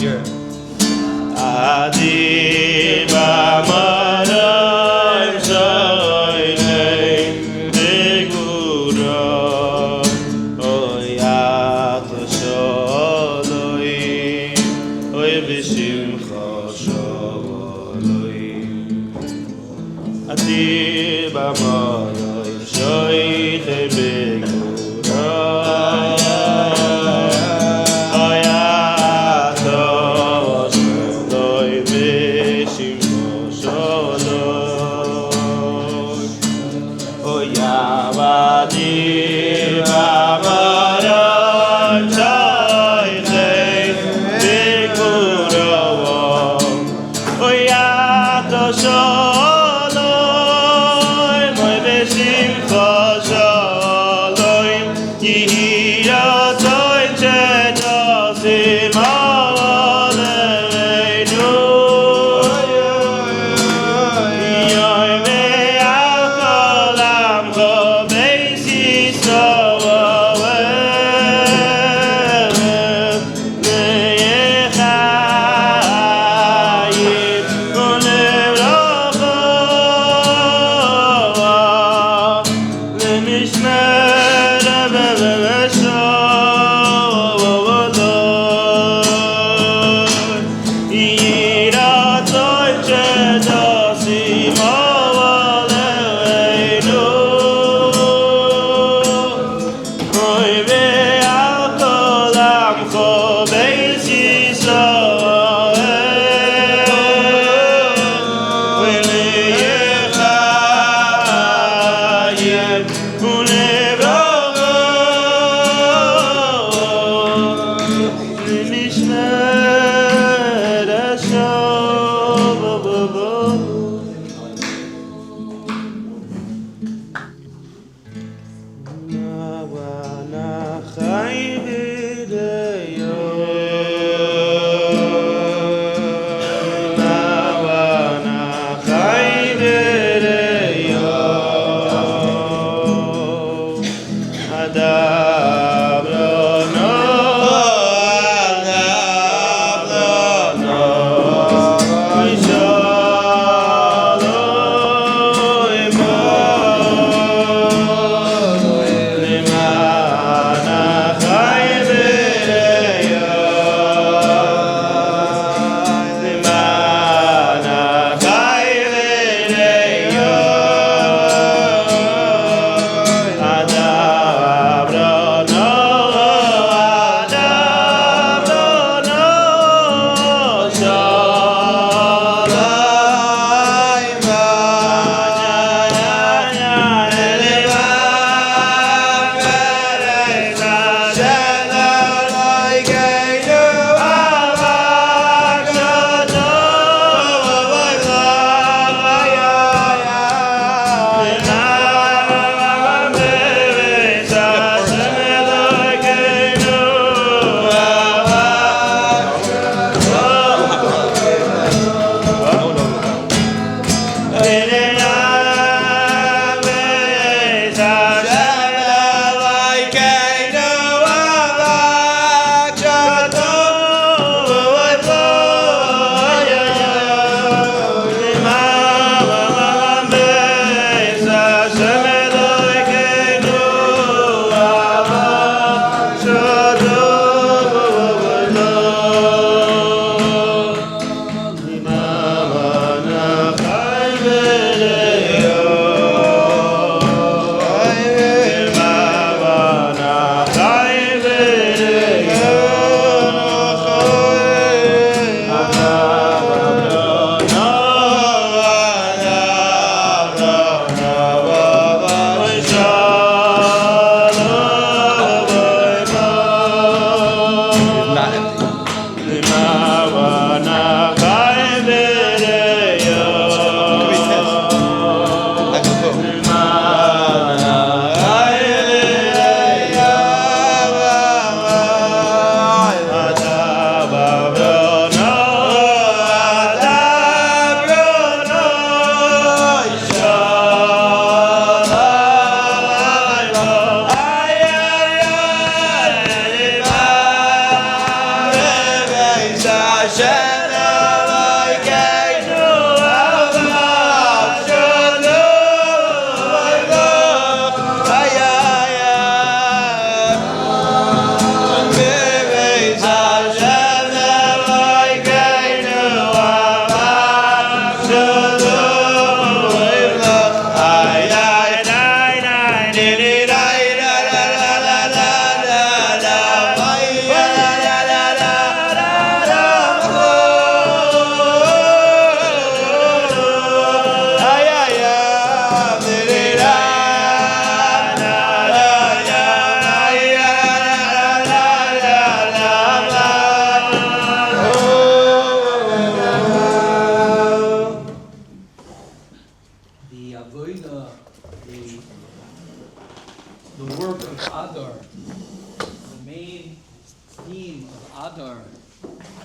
You're Adi b'amaram shoylei begura oyat sholoi oy b'shimcha sholoi Adi b'amaram shoylei begura Inside.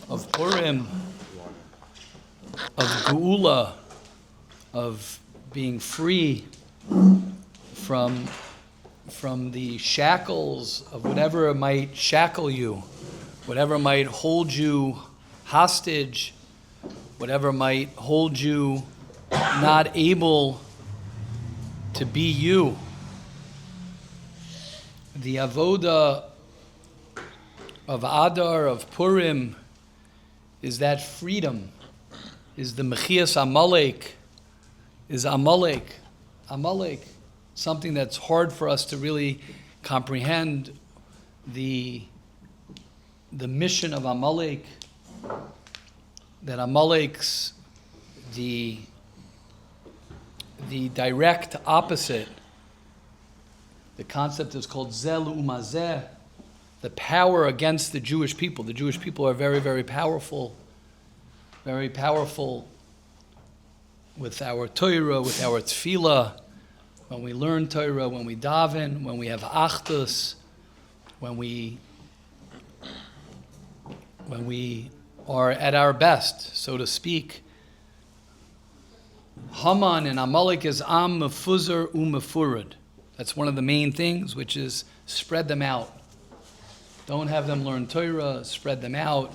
of Purim, of Geula, of being free from the shackles of whatever might shackle you, whatever might hold you hostage, whatever might hold you not able to be you. The avoda of Adar, of Purim, is that freedom, is the Mechias Amalek, is Amalek, something that's hard for us to really comprehend, the mission of Amalek, that Amalek's the direct opposite. The concept is called Zel Umazeh, the power against the Jewish people. The Jewish people are very, very powerful with our Torah, with our tefillah, when we learn Torah, when we daven, when we have achdus, when we are at our best, so to speak. Haman and Amalek is Am Mefuzar Umefurad. That's one of the main things, which is spread them out. Don't have them learn Torah, spread them out.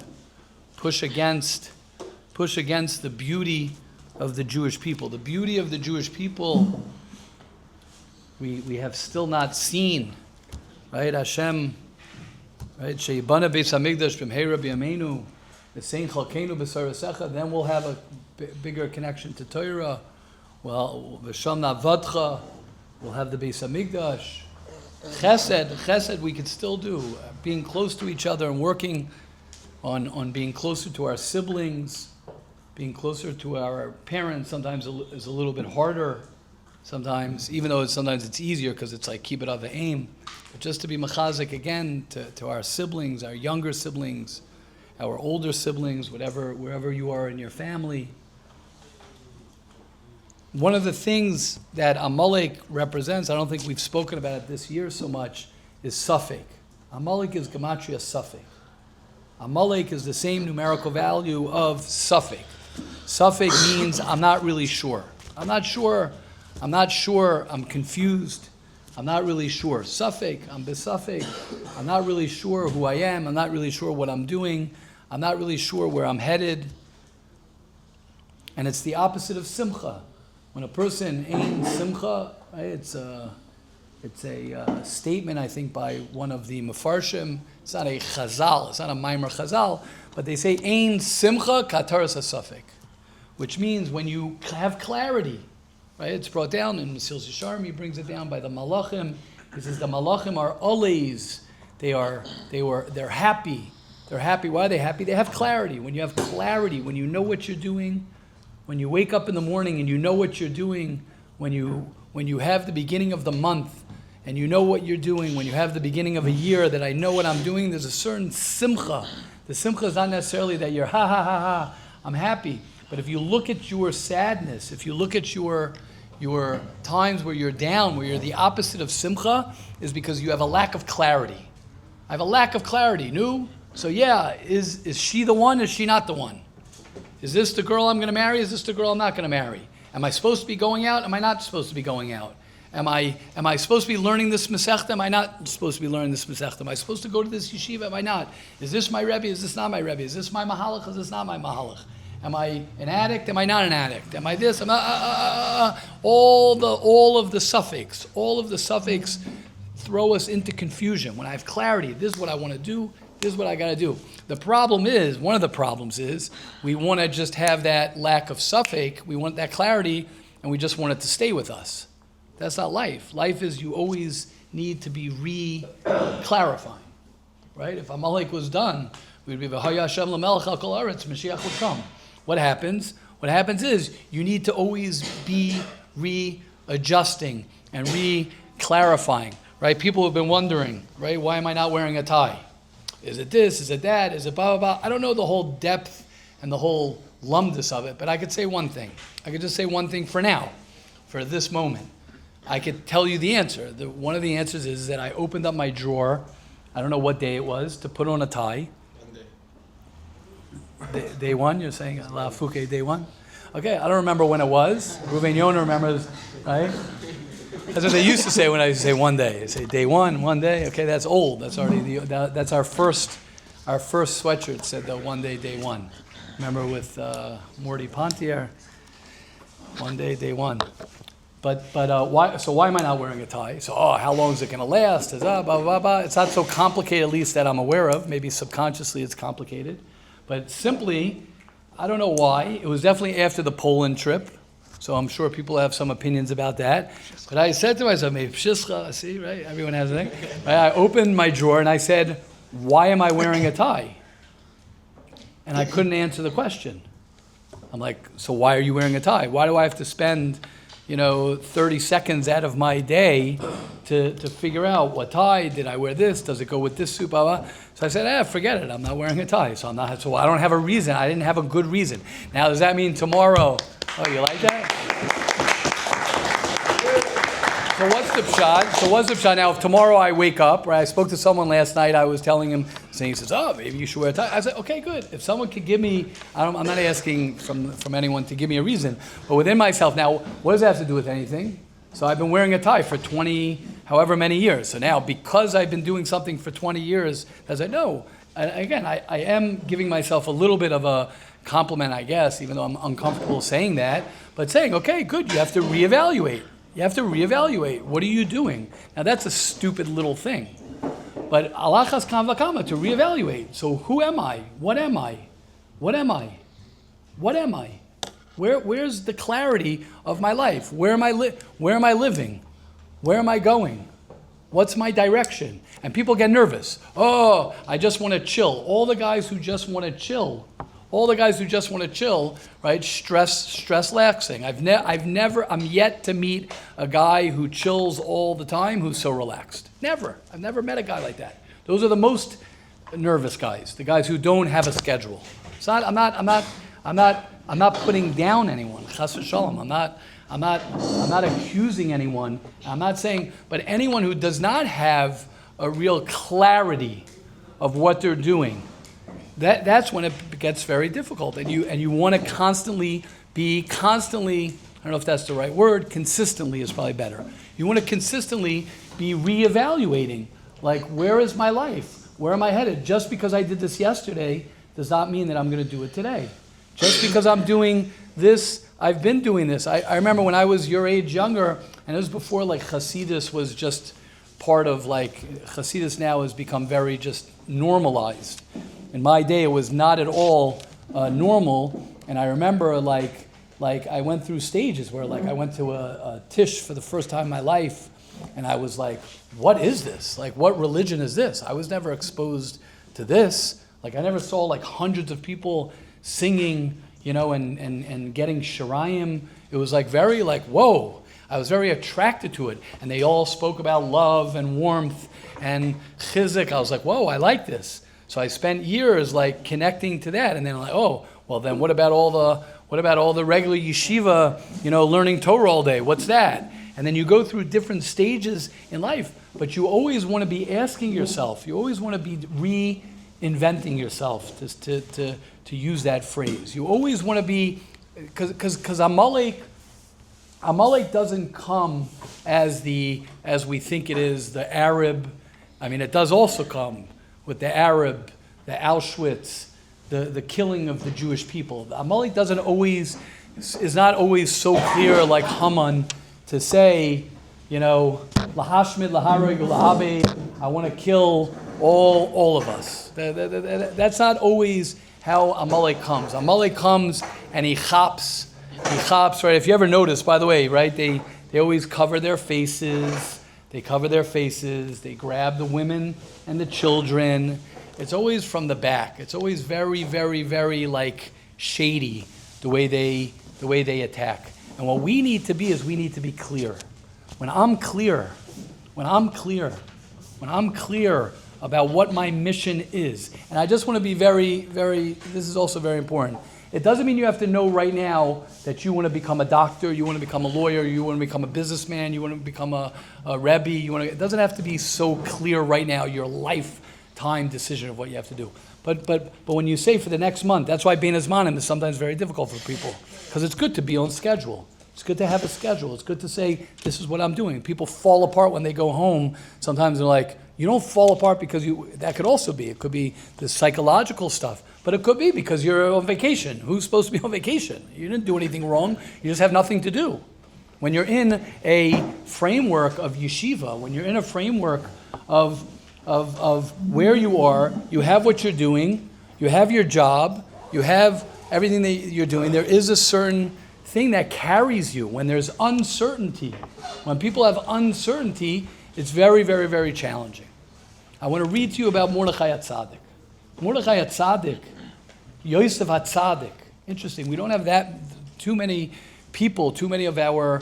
Push against the beauty of the Jewish people. The beauty of the Jewish people, we have still not seen. Right? Hashem, right? Sheibana Beis Hamikdash b'mheira b'yameinu, v'sein chalkeinu b'sarasecha. Then we'll have a bigger connection to Torah. Well, v'sham navadcha, we'll have the Beis Hamikdash. Chesed we could still do. Being close to each other and working on being closer to our siblings, being closer to our parents sometimes is a little bit harder. Sometimes, even though sometimes it's easier because it's like keep it of the aim. But just to be mechazik again to our siblings, our younger siblings, our older siblings, wherever you are in your family. One of the things that Amalek represents, I don't think we've spoken about it this year so much, is Safek. Amalek is Gematria Safek. Amalek is the same numerical value of Safek. Safek means I'm not really sure. I'm not sure, I'm confused, I'm not really sure. Safek, I'm besafek, I'm not really sure who I am, I'm not really sure what I'm doing, I'm not really sure where I'm headed. And it's the opposite of Simcha. When a person ain't simcha, right, it's a statement, I think, by one of the Mefarshim. It's not a chazal, it's not a maimer chazal, but they say, ein simcha kataras hasafek, which means when you have clarity, right? It's brought down in Mesil Yesharim, he brings it down by the Malachim. He says the Malachim are olays, they're happy. They're happy. Why are they happy? They have clarity. When you have clarity, when you know what you're doing, when you wake up in the morning and you know what you're doing, when you have the beginning of the month and you know what you're doing, when you have the beginning of a year that I know what I'm doing, there's a certain simcha. The simcha is not necessarily that you're ha, I'm happy. But if you look at your sadness, if you look at your times where you're down, where you're the opposite of simcha, is because you have a lack of clarity. I have a lack of clarity. No? So yeah, is she the one? Is she not the one? Is this the girl I'm going to marry? Is this the girl I'm not going to marry? Am I supposed to be going out? Am I not supposed to be going out? Am I supposed to be learning this Masechta? Am I not supposed to be learning this Masechta? Am I supposed to go to this yeshiva? Am I not? Is this my Rebbe? Is this not my Rebbe? Is this my Mahalach? Is this not my Mahalach? Am I an addict? Am I not an addict? Am I this? All of the suffix throw us into confusion. When I have clarity, this is what I want to do. This is what I got to do. The problem is, one of the problems is, we want to just have that lack of suffix, we want that clarity, and we just want it to stay with us. That's not life. Life is you always need to be re-clarifying, right? If Amalek was done, we'd be V'haya Hashem l'melech al kol haaretz, Mashiach would come. What happens? What happens is, you need to always be readjusting and re-clarifying, right? People have been wondering, right? Why am I not wearing a tie? Is it this? Is it that? Is it blah, blah, blah? I don't know the whole depth and the whole lumdus of it, but I could say one thing. I could just say one thing for now, for this moment. I could tell you the answer. One of the answers is that I opened up my drawer, I don't know what day it was, to put on a tie. Day one, you're saying La Fuke day one? Okay, I don't remember when it was. Rabbi Yoni remembers, right? That's what they used to say when I used to say one day. They say day one day. Okay, that's old. That's already that's our first sweatshirt said the one day one. Remember with Morty Pontier, one day one. But why? So why am I not wearing a tie? So how long is it going to last? Blah, blah, blah, blah. It's not so complicated, at least that I'm aware of. Maybe subconsciously it's complicated, but simply, I don't know why. It was definitely after the Poland trip, so I'm sure people have some opinions about that. But I said to myself, maybe pshischa, see, right? Everyone has a thing. Right? I opened my drawer and I said, why am I wearing a tie? And I couldn't answer the question. I'm like, so why are you wearing a tie? Why do I have to spend 30 seconds out of my day to figure out what tie, did I wear this, does it go with this suit, blah, blah. So I said, forget it, I'm not wearing a tie. So I don't have a reason, I didn't have a good reason. Now, does that mean tomorrow, you like that? So what's the pshat? Now, if tomorrow I wake up, right, I spoke to someone last night, I was telling him, saying, he says, maybe you should wear a tie. I said, okay, good. If someone could give me, I'm not asking from anyone to give me a reason, but within myself, now, what does that have to do with anything? So I've been wearing a tie for 20, however many years. So now, because I've been doing something for 20 years, I said, no. And again, I am giving myself a little bit of a compliment, I guess, even though I'm uncomfortable saying that, but saying, okay, good, you have to reevaluate. You have to reevaluate. What are you doing? Now that's a stupid little thing. But alachas kam v'kama, to reevaluate. So who am I? What am I? What am I? What am I? Where's the clarity of my life? Where am I living? Where am I going? What's my direction? And people get nervous. I just want to chill. All the guys who just want to chill, right? Stress laxing. I'm yet to meet a guy who chills all the time who's so relaxed. Never. I've never met a guy like that. Those are the most nervous guys. The guys who don't have a schedule. I'm not putting down anyone. Chas v'shalom. I'm not accusing anyone. I'm not saying, but anyone who does not have a real clarity of what they're doing, that's when it gets very difficult, and you want to constantly, I don't know if that's the right word, consistently is probably better. You want to consistently be reevaluating, like, where is my life? Where am I headed? Just because I did this yesterday does not mean that I'm going to do it today. Just because I'm doing this, I've been doing this. I remember when I was your age, younger, and it was before like Hasidus was just part of Hasidus now has become very just normalized. In my day, it was not at all normal, and I remember like I went through stages where I went to a tish for the first time in my life, and I was like, what is this? Like, what religion is this? I was never exposed to this. Like, I never saw hundreds of people singing, and getting shirayim. It was very whoa. I was very attracted to it, and they all spoke about love and warmth and chizik. I was like, whoa, I like this. So I spent years connecting to that, and then then what about all the regular yeshiva, learning Torah all day? What's that? And then you go through different stages in life, but you always want to be asking yourself. You always want to be reinventing yourself, to use that phrase. You always want to be, because Amalek doesn't come as we think it is, the Arab. I mean, it does also come with the Arab, the Auschwitz, the killing of the Jewish people. Amalek is not always so clear like Haman to say, lahashmid, lahareg, lahabed, I want to kill all of us. That's not always how Amalek comes. Amalek comes and he chops, right? If you ever notice, by the way, right, they always cover their faces. They grab the women and the children. It's always from the back. It's always very, very, very shady the way they attack. And what we need to be is we need to be clear. When I'm clear about what my mission is, and I just want to be very, very, this is also very important. It doesn't mean you have to know right now that you want to become a doctor, you want to become a lawyer, you want to become a businessman, you want to become a rebbe. It doesn't have to be so clear right now, your lifetime time decision of what you have to do. But when you say for the next month, that's why bein hazmanim is sometimes very difficult for people, because it's good to be on schedule. It's good to have a schedule. It's good to say, this is what I'm doing. People fall apart when they go home. Sometimes they're like, you don't fall apart because that could also be. It could be the psychological stuff. But it could be because you're on vacation. Who's supposed to be on vacation? You didn't do anything wrong. You just have nothing to do. When you're in a framework of yeshiva, when you're in a framework of where you are, you have what you're doing, you have your job, you have everything that you're doing, there is a certain thing that carries you. When there's uncertainty, when people have uncertainty, it's very, very, very challenging. I want to read to you about Mordechai HaTzadik. Mordechai HaTzadik, Yosef HaTzadik. Interesting, we don't have that too many people, too many of our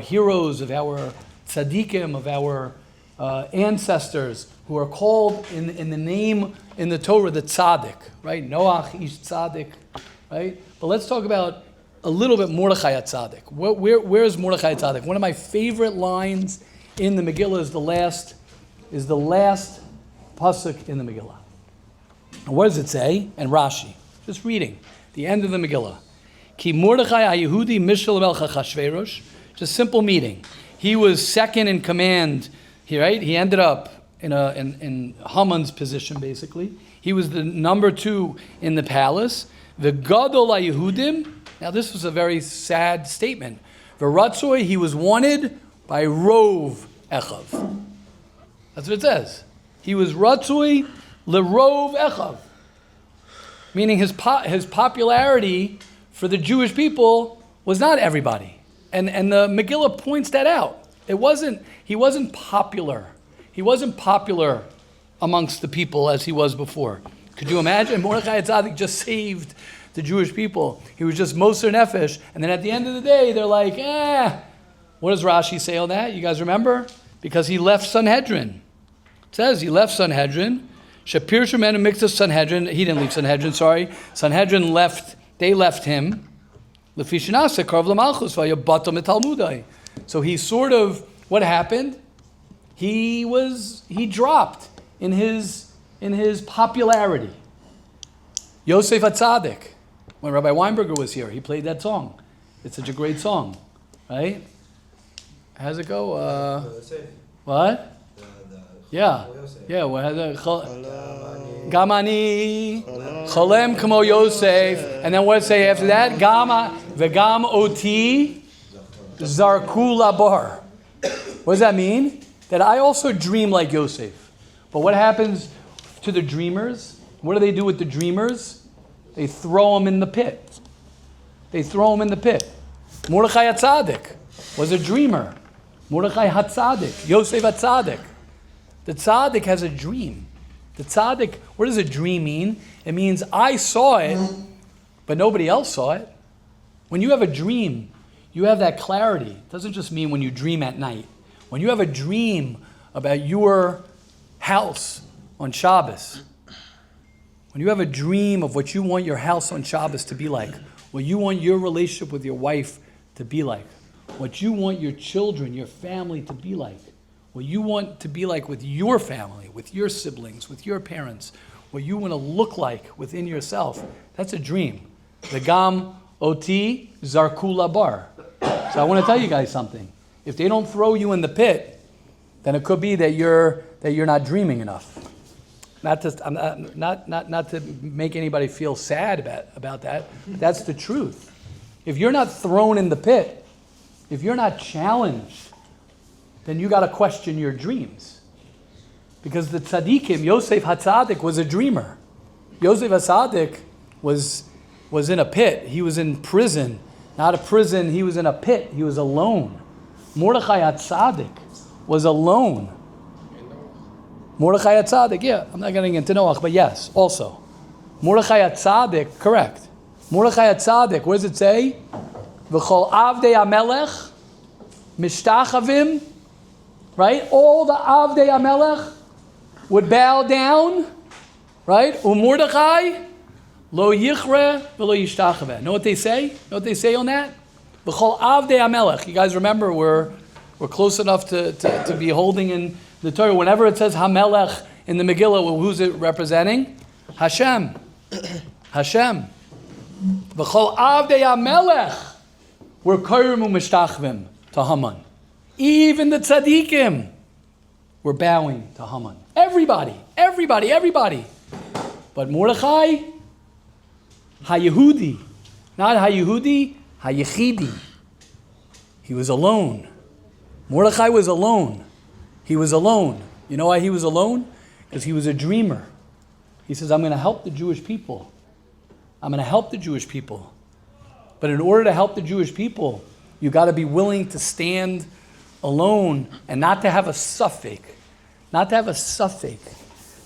heroes, of our tzaddikim, of our ancestors who are called in the name in the Torah, the tzaddik, right? Noach, ish tzaddik, right? But let's talk about a little bit Mordechai HaTzadik. Where is Mordechai HaTzadik? One of my favorite lines in the Megillah is the last pasuk in the Megillah. And what does it say? And Rashi, just reading the end of the Megillah. Ki Mordechai HaYehudi Mishal Melech Achashverosh. Just simple meeting. He was second in command. Right? He ended up in Haman's position, basically. He was the number 2 in the palace. The Gadol HaYehudim. Now, this was a very sad statement. V'ratzoi, he was wanted by Rov Echav. That's what it says. He was Ratzoi LeRov Echav. Meaning his popularity for the Jewish people was not everybody. And the Megillah points that out. He wasn't popular. He wasn't popular amongst the people as he was before. Could you imagine? Mordechai HaTzadik just saved the Jewish people. He was just Moser Nefesh. And then at the end of the day, they're like, What does Rashi say on that? You guys remember? Because he left Sanhedrin. It says he left Sanhedrin. Shapir Shemenu Miktas Sanhedrin. He didn't leave Sanhedrin, sorry. Sanhedrin left, they left him. Lefishinase Karv Lamalchus Vayabatam Talmudai. So he sort of, what happened? He dropped in his popularity. Yosef HaTzadik, when Rabbi Weinberger was here, he played that song. It's such a great song, right? How's it go? What? Yeah. What has it? Gamani, Cholem Kamo Yosef, and then what does it say after that? Gama v'gam oti zarku labar. What does that mean? That I also dream like Yosef. But what happens to the dreamers? What do they do with the dreamers? They throw them in the pit. Mordechai HaTzadik was a dreamer. Mordechai HaTzadik, Yosef HaTzadik. The tzaddik has a dream. The tzaddik, what does a dream mean? It means I saw it, but nobody else saw it. When you have a dream, you have that clarity. It doesn't just mean when you dream at night. When you have a dream about your house on Shabbos, when you have a dream of what you want your house on Shabbos to be like, what you want your relationship with your wife to be like, what you want your children, your family to be like, what you want to be like with your family, with your siblings, with your parents, what you want to look like within yourself, that's a dream. The gam oti zarku labar. So I want to tell you guys something. If they don't throw you in the pit, then it could be that you're not dreaming enough. Not to make anybody feel sad about that. That's the truth. If you're not thrown in the pit, if you're not challenged, then you got to question your dreams. Because the tzaddikim, Yosef HaTzadik was a dreamer. Yosef HaTzadik was in a pit. He was in prison. Not a prison, he was in a pit. He was alone. Mordechai HaTzadik was alone. Mordechai HaTzadik, yeah, I'm not getting into Noach, but yes, also. Mordechai HaTzadik, correct. Mordechai HaTzadik, what does it say? V'chol avdei HaMelech, mishtachavim, right? All the avdei HaMelech would bow down, right? Mordechai lo yichre v'lo yishtachaveh. Know what they say? Know what they say on that? V'chol avdei HaMelech. You guys remember we're close enough to be holding in the Torah. Whenever it says HaMelech in the Megillah, who's it representing? Hashem. Hashem. V'chol avdei HaMelech were koyrim u'mishtachvim to Haman. Even the tzaddikim were bowing to Haman. Everybody. But Mordechai, HaYehudi, not HaYehudi, HaYechidi. He was alone. Mordechai was alone. He was alone. You know why he was alone? Because he was a dreamer. He says, I'm going to help the Jewish people. I'm going to help the Jewish people. But in order to help the Jewish people, you got to be willing to stand alone and not to have a suffix. Not to have a suffix.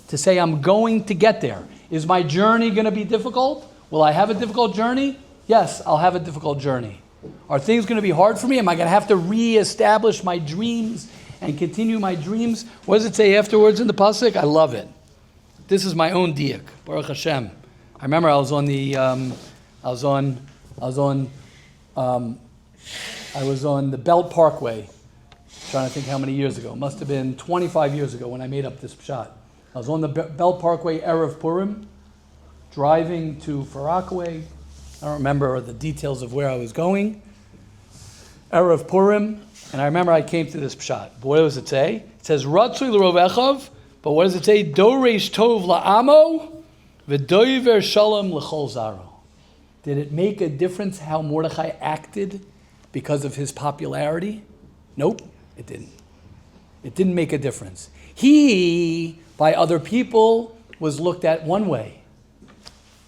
To say, I'm going to get there. Is my journey going to be difficult? Will I have a difficult journey? Yes, I'll have a difficult journey. Are things going to be hard for me? Am I going to have to reestablish my dreams and continue my dreams? What does it say afterwards in the pasuk? I love it. This is my own diak. Baruch Hashem. I remember I was on the Belt Parkway. Trying to think how many years ago. It must have been 25 years ago when I made up this pshat. I was on the Belt Parkway Erev Purim, driving to Far Rockaway. I don't remember the details of where I was going. Erev Purim, and I remember I came to this pshat. But what does it say? It says, Ratzui l'rov echav, but what does it say? Doresh tov la'amo, v'doiver shalom l'chol zaro. Did it make a difference how Mordechai acted because of his popularity? Nope, it didn't. It didn't make a difference. He, by other people, was looked at one way.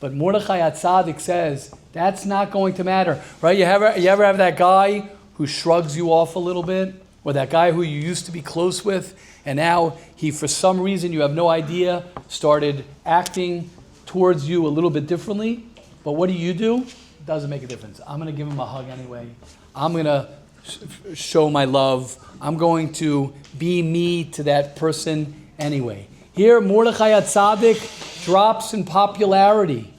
But Mordechai HaTzadik says, that's not going to matter. Right? You ever have that guy who shrugs you off a little bit? Or that guy who you used to be close with, and now he, for some reason, you have no idea, started acting towards you a little bit differently. But what do? It doesn't make a difference. I'm going to give him a hug anyway. I'm going to show my love. I'm going to be me to that person anyway. Here, Mordechai HaTzadik drops in popularity.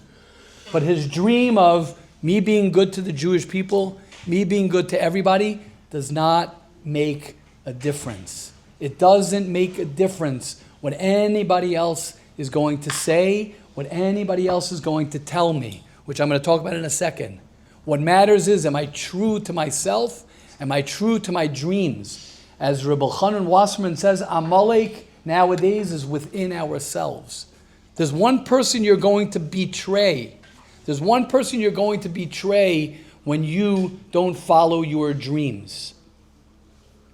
But his dream of me being good to the Jewish people, me being good to everybody, does not make a difference. It doesn't make a difference what anybody else is going to say, what anybody else is going to tell me, which I'm going to talk about in a second. What matters is, am I true to myself? Am I true to my dreams? As Rabbi Chanan Wasserman says, Amalek nowadays is within ourselves. There's one person you're going to betray. There's one person you're going to betray when you don't follow your dreams.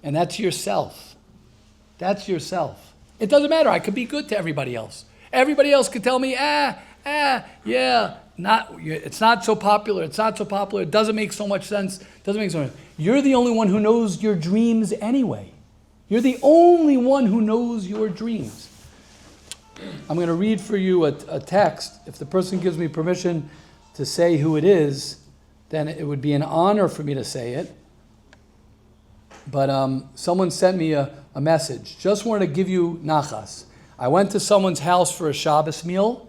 And that's yourself. That's yourself. It doesn't matter. I could be good to everybody else. Everybody else could tell me, it's not so popular. It's not so popular. It doesn't make so much sense. You're the only one who knows your dreams anyway. You're the only one who knows your dreams. I'm going to read for you a text. If the person gives me permission to say who it is, then it would be an honor for me to say it. But someone sent me a message. Just wanted to give you nachas. I went to someone's house for a Shabbos meal,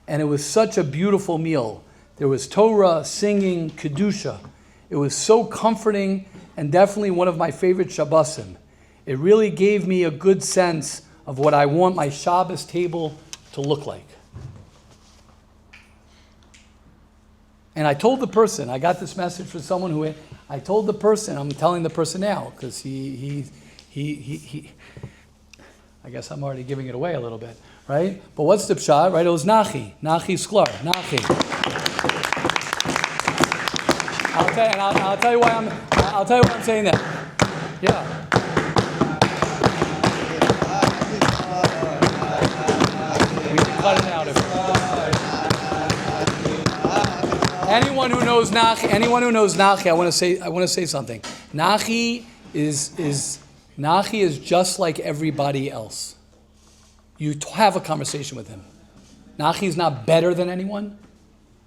and it was such a beautiful meal. There was Torah, singing, Kedusha. It was so comforting and definitely one of my favorite Shabbosim. It really gave me a good sense of what I want my Shabbos table to look like. And I told the person, I got this message from someone who, I told the person, I'm telling the person now, because he I guess I'm already giving it away a little bit, right? But what's the pshat, right? It was Nachi Sklar, Nachi. I'll tell you why I'm saying that. Yeah. We can cut it out if anyone who knows Nachi, I want to say something. Nachi is just like everybody else. You have a conversation with him. Nachi is not better than anyone.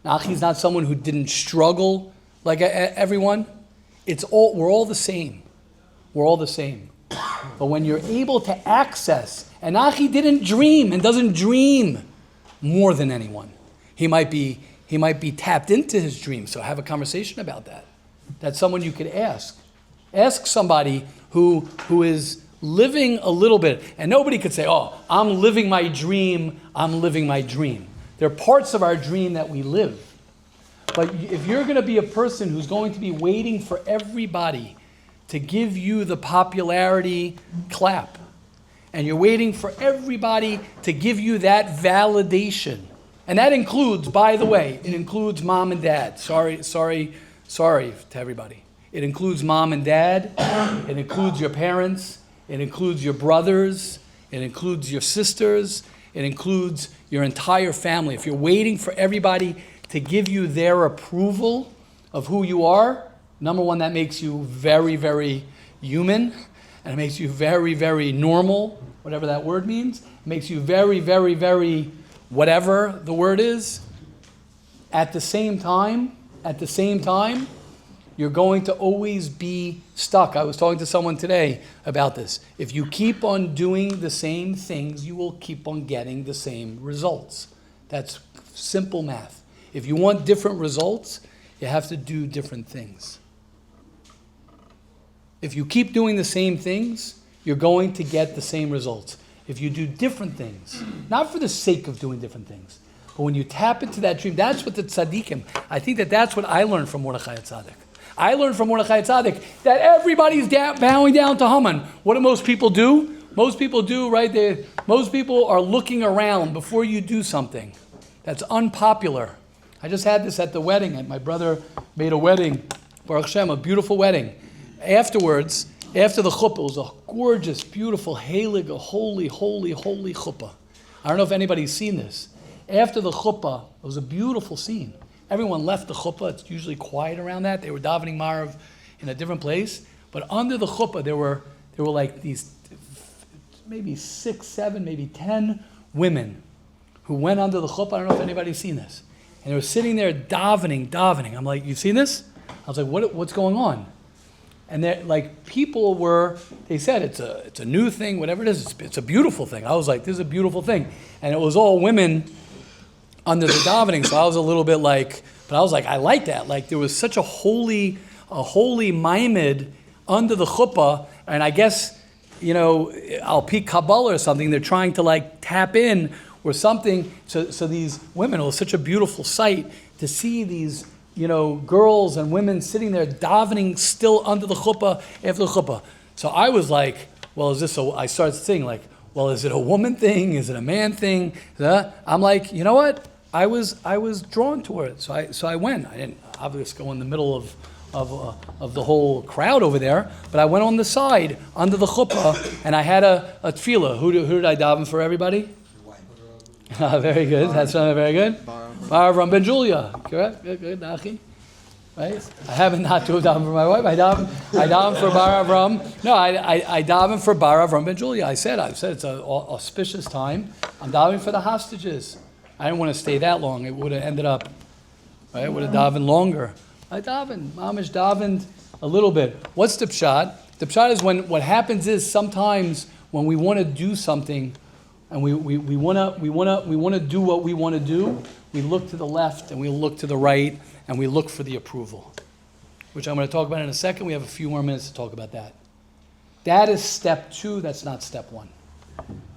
Nachi is not someone who didn't struggle like everyone. We're all the same. We're all the same. But when you're able to access, and Nachi didn't dream and doesn't dream more than anyone. He might be tapped into his dreams. So have a conversation about that. That's someone you could ask. Ask somebody who is living a little bit. And nobody could say, oh, I'm living my dream, I'm living my dream. There are parts of our dream that we live. But if you're going to be a person who's going to be waiting for everybody to give you the popularity clap, and you're waiting for everybody to give you that validation, and that includes, by the way, it includes mom and dad. Sorry to everybody. It includes mom and dad. It includes your parents. It includes your brothers. It includes your sisters. It includes your entire family. If you're waiting for everybody to give you their approval of who you are, number one, that makes you very, very human, and it makes you very, very normal, whatever that word means. It makes you very, very, very whatever the word is. At the same time, you're going to always be stuck. I was talking to someone today about this. If you keep on doing the same things, you will keep on getting the same results. That's simple math. If you want different results, you have to do different things. If you keep doing the same things, you're going to get the same results. If you do different things, not for the sake of doing different things, but when you tap into that dream, that's what the tzaddikim, I think that's what I learned from Mordechai Tzaddik. I learned from Mordechai Tzaddik that everybody's bowing down to Haman. What do most people do? Most people do, right? Most people are looking around before you do something that's unpopular. I just had this at the wedding. My brother made a wedding, Baruch Hashem, a beautiful wedding. Afterwards, after the chuppah, it was a gorgeous, beautiful, heilig, a holy, holy, holy chuppah. I don't know if anybody's seen this. After the chuppah, it was a beautiful scene. Everyone left the chuppah. It's usually quiet around that. They were davening Marav in a different place. But under the chuppah, there were like these maybe 6, 7, maybe 10 women who went under the chuppah. I don't know if anybody's seen this. And they were sitting there davening. I'm like, you've seen this? I was like, what's going on? And like people they said it's a new thing, whatever it is, it's a beautiful thing. I was like, this is a beautiful thing. And it was all women under the davening, so I was a little bit like, but I was like, I like that. Like there was such a holy maimed under the chuppah, and I guess, Al Pi Kabbalah or something, they're trying to like tap in or something. So these women, it was such a beautiful sight to see these, girls and women sitting there davening still under the chuppah after the chuppah. So I was like, well, I started thinking like, well, is it a woman thing? Is it a man thing? I'm like, you know what? I was drawn toward it. So I went. I didn't obviously go in the middle of the whole crowd over there, but I went on the side under the chuppah, and I had a tefillah. Who did I daven for, everybody? Very good. That's very good. Bar Avram Ben Julia. Correct? Good, Nachi. Right? I haven't not to have davened for my wife. I daven for Bar Avram. No, I daven for Bar Avram Ben Julia. I said it's an auspicious time. I'm davening for the hostages. I didn't want to stay that long. It would have ended up, right? It would have davened longer. I davened. Mamish davened a little bit. What's the pshat? The pshat is what happens is sometimes when we want to do something, and we want to do what we want to do, we look to the left and we look to the right and we look for the approval, which I'm going to talk about in a second. We have a few more minutes to talk about that. That is step 2. That's not step 1.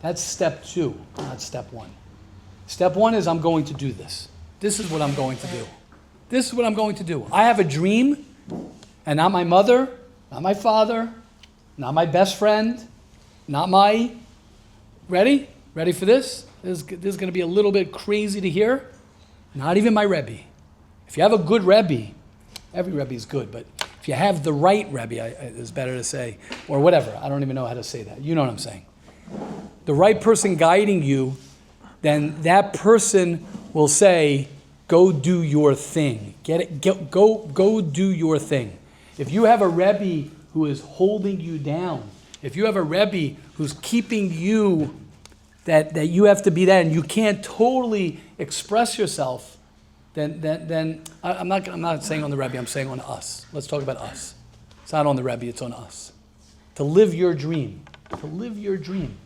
That's step 2, not step 1. Step 1 is I'm going to do this. This is what I'm going to do. This is what I'm going to do. I have a dream, and not my mother, not my father, not my best friend, not my... Ready? Ready for this? This is going to be a little bit crazy to hear. Not even my Rebbe. If you have a good Rebbe, every Rebbe is good, but if you have the right Rebbe, it's better to say, or whatever. I don't even know how to say that. You know what I'm saying. The right person guiding you, then that person will say, go do your thing. Get it? Go do your thing. If you have a Rebbe who is holding you down, if you have a Rebbe who's keeping you, that you have to be that, and you can't totally express yourself, then I'm not saying on the Rebbe, I'm saying on us. Let's talk about us. It's not on the Rebbe, it's on us. To live your dream. To live your dream.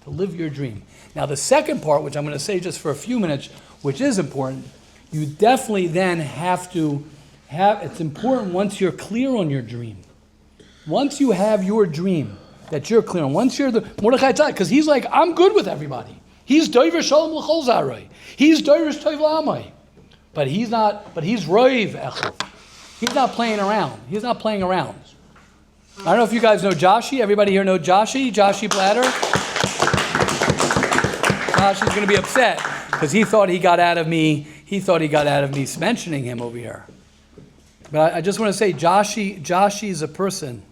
To live your dream. Now the second part, which I'm going to say just for a few minutes, which is important, you definitely then have to it's important once you're clear on your dream. Once you have your dream, that you're clear on. Once you're the Mordechai Tzaddik, because he's like, I'm good with everybody. He's Doiver Shalom L'chol Zaroi. He's Doiver Toiv L'amai. But he's Roiv Echel. He's not playing around. He's not playing around. I don't know if you guys know Joshi. Everybody here know Joshi? Joshi Blatter? Joshi's going to be upset because he thought he got out of me mentioning him over here. But I just want to say, Joshi is a person.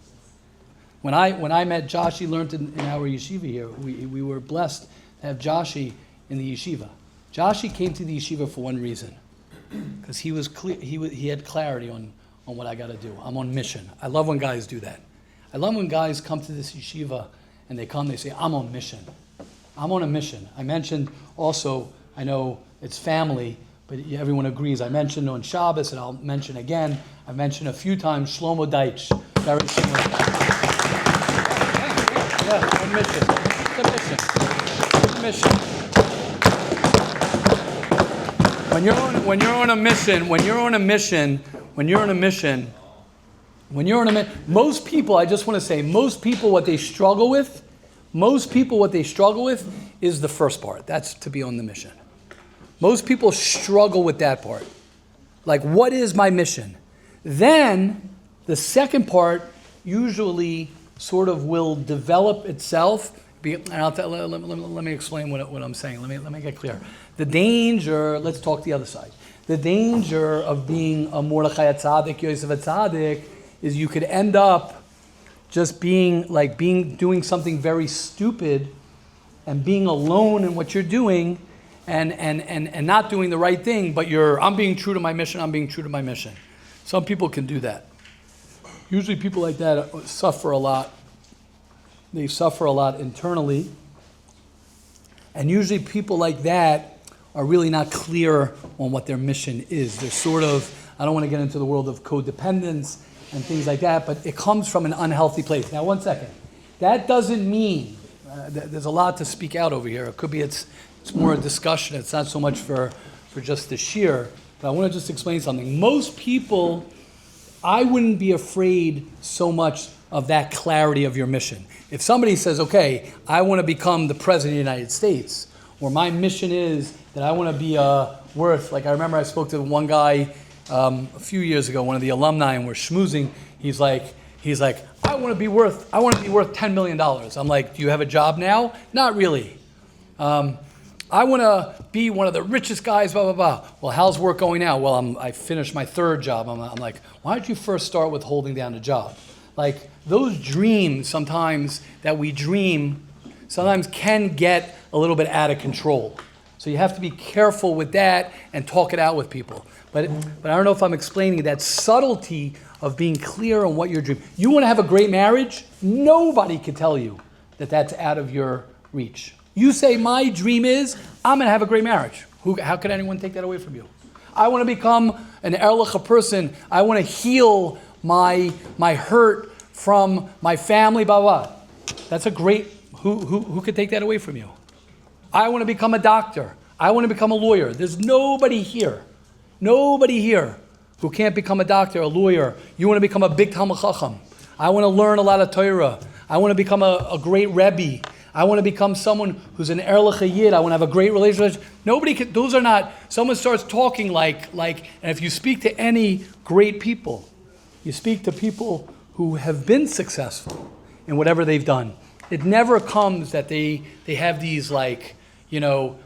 When I met Joshi, learned in our yeshiva here, we were blessed to have Joshi in the yeshiva. Joshi came to the yeshiva for one reason, because he was clear. He had clarity on what I got to do. I'm on mission. I love when guys do that. I love when guys come to this yeshiva and they say, I'm on mission. I'm on a mission. I mentioned also, I know it's family, but everyone agrees. I mentioned on Shabbos, and I'll mention again. I mentioned a few times Shlomo Deitch. Very similar. Yeah, on mission. It's a mission. When you're on a mission, most people, I just want to say, most people what they struggle with is the first part. That's to be on the mission. Most people struggle with that part. Like, what is my mission? Then the second part usually sort of will develop itself. Let me explain what I'm saying. Let me get clear. The danger, let's talk the other side. The danger of being a Mordechai Tzaddik, Yosef Tzaddik, is you could end up just doing something very stupid and being alone in what you're doing and not doing the right thing, but I'm being true to my mission. Some people can do that. Usually people like that suffer a lot. They suffer a lot internally. And usually people like that are really not clear on what their mission is. They're sort of, I don't want to get into the world of codependence and things like that, but it comes from an unhealthy place. Now, one second. That doesn't mean, there's a lot to speak out over here. It could be it's more a discussion. It's not so much for just the shir, but I want to just explain something. Most people, I wouldn't be afraid so much of that clarity of your mission. If somebody says, okay, I want to become the president of the United States, or my mission is that I want to be worth, like I remember I spoke to one guy a few years ago, one of the alumni, and we're schmoozing. He's like, I want to be worth $10 million. I'm like, do you have a job now? Not really. I want to be one of the richest guys, blah, blah, blah. Well, how's work going now? Well, I finished my third job. I'm like, why don't you first start with holding down a job? Like, those dreams sometimes that we dream sometimes can get a little bit out of control. So you have to be careful with that and talk it out with people. But I don't know if I'm explaining that subtlety of being clear on what you're dreaming. You want to have a great marriage? Nobody can tell you that that's out of your reach. You say, my dream is, I'm going to have a great marriage. How could anyone take that away from you? I want to become an erlich person. I want to heal my hurt from my family, blah, blah. That's a great, who could take that away from you? I want to become a doctor. I want to become a lawyer. There's nobody here who can't become a doctor, a lawyer. You want to become a big Talmid Chacham. I want to learn a lot of Torah. I want to become a great Rebbe. I want to become someone who's an erlich yid. I want to have a great relationship. Nobody can, those are not, someone starts talking like, and if you speak to any great people, you speak to people who have been successful in whatever they've done. It never comes that they have these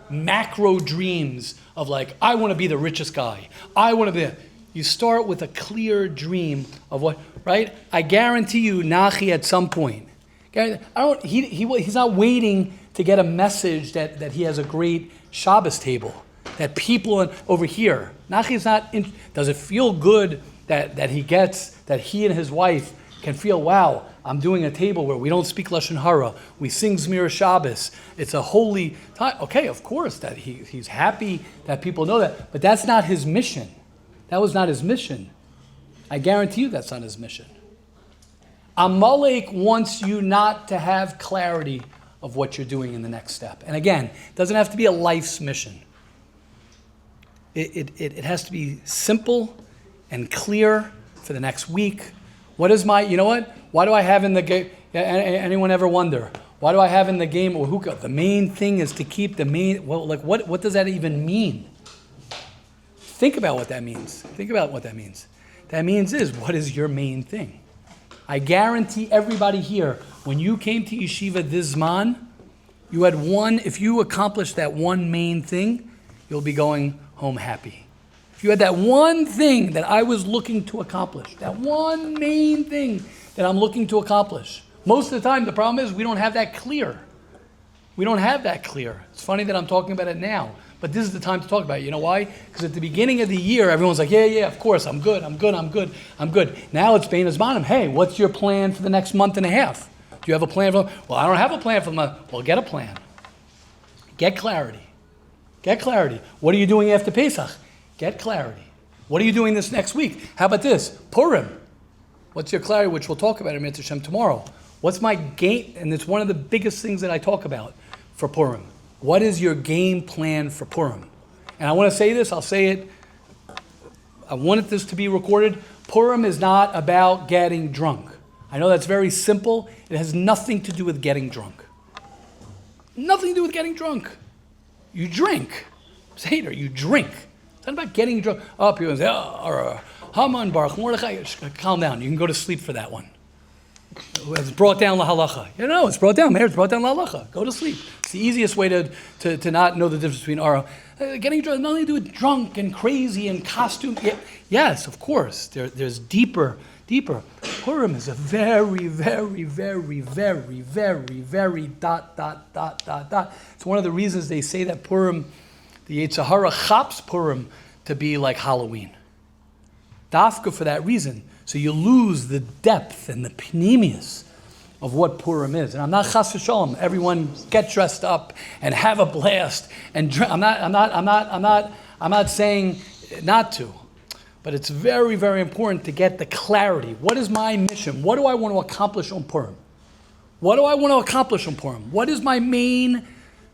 macro dreams of I want to be the richest guy. I want to be. You start with a clear dream of what, right? I guarantee you, Nachi at some point. He's not waiting to get a message that he has a great Shabbos table. That people over here, Nachi's not. Does it feel good that he and his wife can feel, wow, I'm doing a table where we don't speak Lashon Hara, we sing Zmira Shabbos, it's a holy time. Okay, of course, that he's happy that people know that, but that's not his mission. That was not his mission. I guarantee you that's not his mission. Amalek wants you not to have clarity of what you're doing in the next step. And again, it doesn't have to be a life's mission. It has to be simple and clear for the next week. What is my, you know what? Why do I have in the Yeah, anyone ever wonder, why do I have in the game or hookah? The main thing is to keep the main, well, like what does that even mean? Think about what that means. Think about what that means. That means what is your main thing? I guarantee everybody here, when you came to yeshiva this Zman, you had one, if you accomplished that one main thing, you'll be going home happy. If you had that one thing that I was looking to accomplish, that one main thing that I'm looking to accomplish. Most of the time, the problem is we don't have that clear. We don't have that clear. It's funny that I'm talking about it now, but this is the time to talk about it. You know why? Because at the beginning of the year, everyone's like, yeah, of course, I'm good. Now it's Bein Hazmanim. Hey, what's your plan for the next month and a half? Do you have a plan for, well, I don't have a plan for the month. Well, get a plan. Get clarity. What are you doing after Pesach? Get clarity. What are you doing this next week? How about this? Purim. What's your clarity, which we'll talk about in Mitzvah Shem tomorrow. What's my game? And it's one of the biggest things that I talk about for Purim. What is your game plan for Purim? And I want to say this, I'll say it. I wanted this to be recorded. Purim is not about getting drunk. I know that's very simple. It has nothing to do with getting drunk. Nothing to do with getting drunk. You drink. Seder, you drink. It's not about getting drunk. Oh, people say, Haman, Baruch, Mordechai. Calm down. You can go to sleep for that one. It's brought down la halacha. It's brought down. It's brought down la halacha. Go to sleep. It's the easiest way to not know the difference between getting drunk. Nothing to do with drunk and crazy and costume. Yes, of course. There's deeper. Purim is a very, very, very, very, very, very ... It's one of the reasons they say that Purim, the Yetzer Hara chaps Purim to be like Halloween. Dafka for that reason. So you lose the depth and the pneumius of what Purim is. And I'm not chas v'shalom. Everyone get dressed up and have a blast. And I'm not saying not to. But it's very, very important to get the clarity. What is my mission? What do I want to accomplish on Purim? What is my main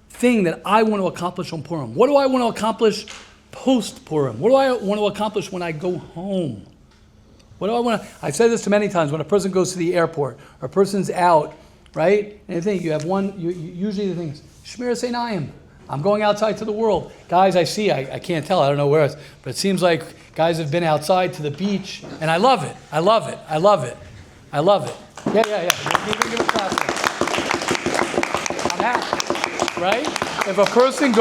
thing that I want to accomplish on Purim? What do I want to accomplish post-Purim? What do I want to accomplish when I go home? I've said this to many times, when a person goes to the airport, or a person's out, right? And you think, you have one, usually the thing is, Shmiras Einayim. I'm going outside to the world. Guys, I see, I can't tell, I don't know where it's, but it seems like guys have been outside to the beach, and I love it. Yeah. Give a clap. I'm happy, right? If a person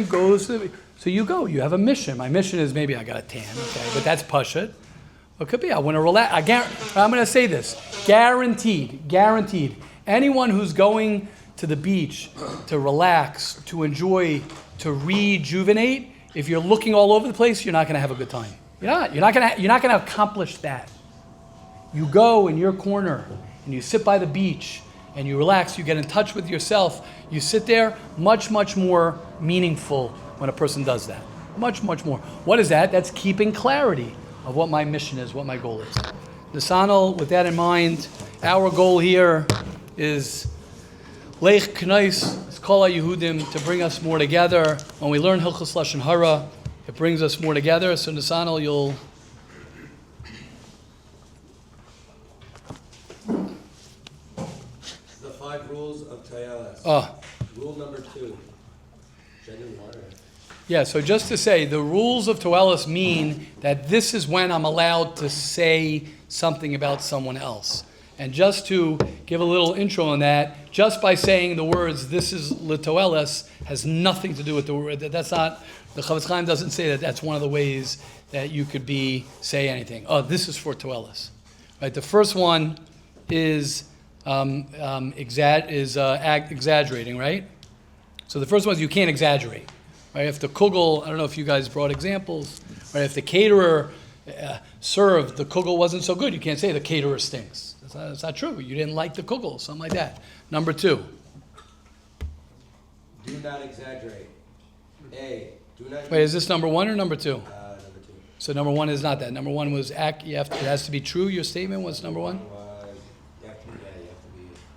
goes to the, so you go, you have a mission. My mission is maybe I got a tan, okay, but that's pashut. It could be I want to relax. I'm going to say this, guaranteed. Anyone who's going to the beach to relax, to enjoy, to rejuvenate, if you're looking all over the place, you're not going to have a good time. You're not going to accomplish that. You go in your corner and you sit by the beach and you relax, you get in touch with yourself, you sit there, much more meaningful when a person does that. Much more. What is that? That's keeping clarity of what my mission is, what my goal is. Nisanel, with that in mind, our goal here is Leich Knais, Kol HaYehudim, to bring us more together. When we learn Hilchos Lashon Hara, it brings us more together. So Nisanel, you'll... The 5 rules of Tayalas. Rule number 2, genuine water. Yeah, so just to say, the rules of Toelis mean that this is when I'm allowed to say something about someone else. And just to give a little intro on that, just by saying the words, this is L'Toelis, has nothing to do with the word. That's not, the Chavetz Chaim doesn't say that that's one of the ways that you could say anything. This is for Toelis. Right, the first one is exaggerating, right? So the first one is you can't exaggerate. Right, if the kugel, I don't know if you guys brought examples, right? If the caterer served, the kugel wasn't so good, you can't say the caterer stinks. That's not true. You didn't like the kugel, something like that. Number 2. Do not exaggerate. A. Do not. Wait, is this number 1 or number 2? Number 2. So number 1 is not that. Number 1 was it has to be true. Your statement was number 1. You have to be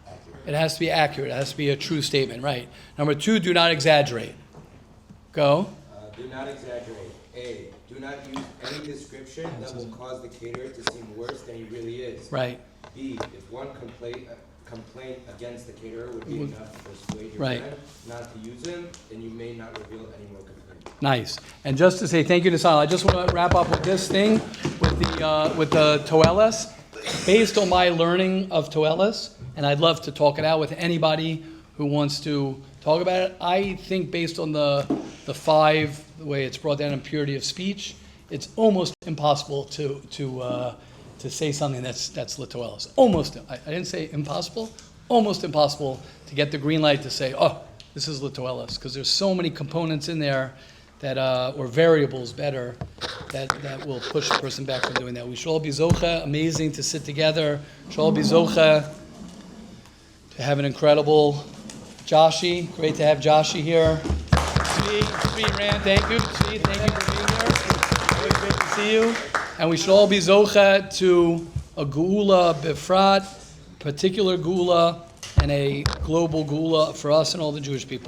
accurate. It has to be accurate. It has to be a true statement, right? Number 2, do not exaggerate. Go. Do not exaggerate. A. Do not use any description that will cause the caterer to seem worse than he really is. Right. B. If one complaint against the caterer would be enough to persuade your Right. friend not to use him, then you may not reveal any more complaints. Nice. And just to say thank you to Sal, I just want to wrap up with this thing with the Toelas. Based on my learning of Toelas, and I'd love to talk it out with anybody who wants to talk about it. I think based on the five, the way it's brought down in purity of speech, it's almost impossible to say something that's Latoelis. Almost. I didn't say impossible. Almost impossible to get the green light to say, oh, this is Latoelis, because there's so many components in there that or variables better that will push the person back from doing that. We should all be zocha. Amazing to sit together. We should all be zocha to have an incredible Joshi. Great to have Joshi here. Tzvi Rand, thank you. Tzvi, thank you for being here. Always great to see you. And we should all be zocha to a geula befrat, particular geula, and a global geula for us and all the Jewish people.